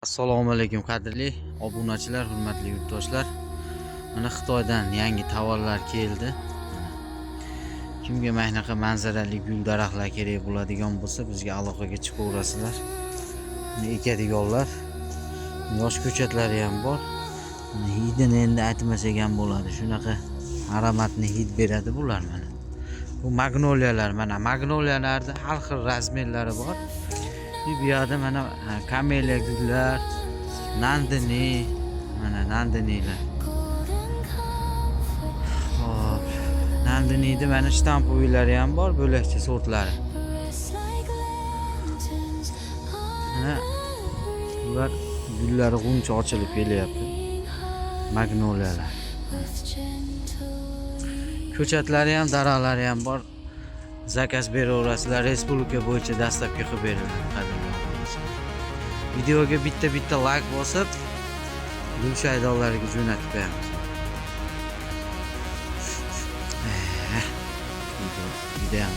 Assalomu alaykum qadrli obunachilar, hurmatli yurtdoshlar. Mana Xitoydan yangi tovarlar keldi. Kimga maynaqa manzarali gul daraxtlar kerak bo'ladigan bo'lsa, bizga aloqaga chiqaverasizlar. Buni ekadiganlar. Yosh ko'chatlari ham bor. Hidini endi aytmasak ham bo'ladi. Shunaqa aromatni hid beradi bular mana. Bu magnoliyalar, mana magnoliyalarda har xil razmerlari bor. Bu yerda mana kameliya gullar, nandini, mana nandinilar. Hop, nandinida mana shtampoviylari ham bor, bo'lakcha sortlari. Mana bular gullari g'uncha ochilib kelyapti. Magnoliyalar. Ko'chatlari ham, daraxtlari ham bor. Zakaz beraverasizlar, respublika bo'yicha dastlabki qilib beriladi. Videoga bitta like bosib, gul shaydonlariga jo'natib qo'yamiz. Video ham